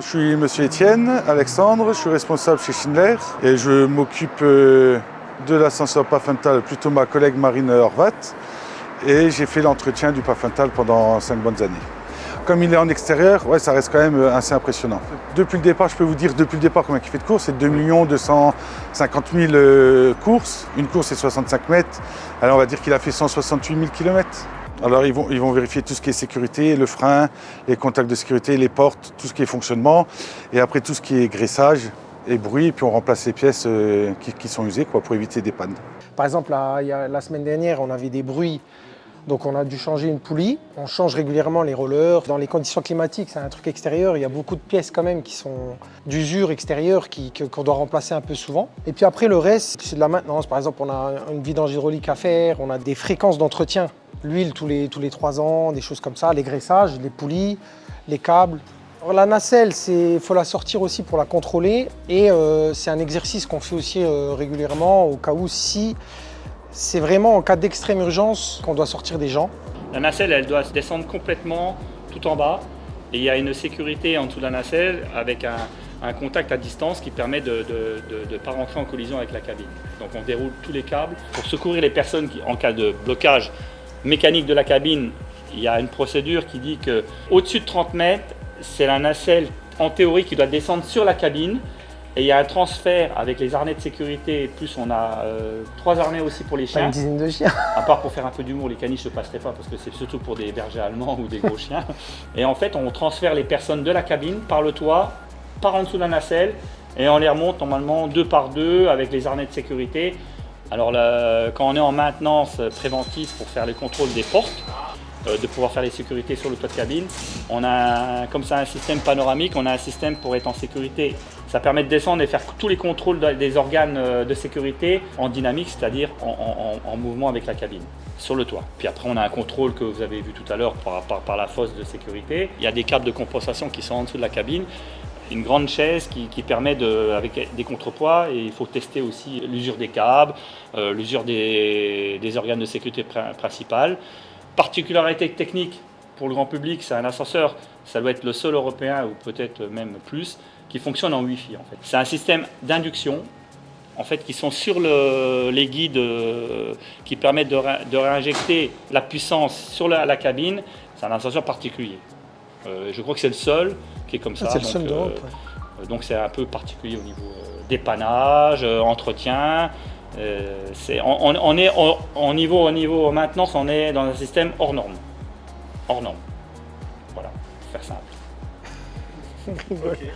je suis monsieur Étienne Alexandre, je suis responsable chez Schindler et je m'occupe de l'ascenseur Pfaffenthal, plutôt ma collègue Marine Horvat, et j'ai fait l'entretien du Pfaffenthal pendant 5 bonnes années. Comme il est en extérieur, ouais, ça reste quand même assez impressionnant. Depuis le départ, je peux vous dire combien il fait de courses, c'est 2 250 000 courses. Une course c'est 65 mètres, alors on va dire qu'il a fait 168 000 km. Alors ils vont vérifier tout ce qui est sécurité, le frein, les contacts de sécurité, les portes, tout ce qui est fonctionnement, et après tout ce qui est graissage et bruit, et puis on remplace les pièces qui sont usées pour éviter des pannes. Par exemple, la semaine dernière, on avait des bruits, donc on a dû changer une poulie. On change régulièrement les rollers. Dans les conditions climatiques, c'est un truc extérieur, il y a beaucoup de pièces quand même qui sont d'usure extérieure qu'on doit remplacer un peu souvent. Et puis après, le reste, c'est de la maintenance. Par exemple, on a une vidange hydraulique à faire, on a des fréquences d'entretien. L'huile tous les 3 ans, des choses comme ça, les graissages, les poulies, les câbles. Alors, la nacelle, il faut la sortir aussi pour la contrôler et c'est un exercice qu'on fait aussi régulièrement au cas où si c'est vraiment en cas d'extrême urgence qu'on doit sortir des gens. La nacelle, elle doit se descendre complètement tout en bas et il y a une sécurité en dessous de la nacelle avec un contact à distance qui permet de ne pas rentrer en collision avec la cabine. Donc on déroule tous les câbles pour secourir les personnes en cas de blocage mécanique de la cabine. Il y a une procédure qui dit qu'au-dessus de 30 mètres, c'est la nacelle en théorie qui doit descendre sur la cabine et il y a un transfert avec les harnais de sécurité, plus on a 3 harnais aussi pour les chiens. Une dizaine de chiens. À part pour faire un peu d'humour, les caniches ne passeraient pas parce que c'est surtout pour des bergers allemands ou des gros chiens. Et en fait, on transfère les personnes de la cabine par le toit, par en dessous de la nacelle et on les remonte normalement 2 par 2 avec les harnais de sécurité. Alors quand on est en maintenance préventive pour faire les contrôles des portes, de pouvoir faire les sécurités sur le toit de cabine, on a comme ça un système panoramique, on a un système pour être en sécurité. Ça permet de descendre et faire tous les contrôles des organes de sécurité en dynamique, c'est-à-dire en mouvement avec la cabine, sur le toit. Puis après on a un contrôle que vous avez vu tout à l'heure par la fosse de sécurité. Il y a des câbles de compensation qui sont en dessous de la cabine. Une grande chaise qui permet avec des contrepoids, et il faut tester aussi l'usure des câbles, l'usure des organes de sécurité principales. Particularité technique pour le grand public, c'est un ascenseur, ça doit être le seul européen ou peut-être même plus, qui fonctionne en Wi-Fi en fait. C'est un système d'induction en fait qui sont sur les guides qui permettent de réinjecter la puissance sur la cabine. C'est un ascenseur particulier. Je crois que c'est le seul qui est comme ça. C'est le seul d'Europe. Donc c'est un peu particulier au niveau dépannage, entretien. On est au niveau maintenance, on est dans un système hors norme. Hors norme. Voilà, pour faire simple. Okay.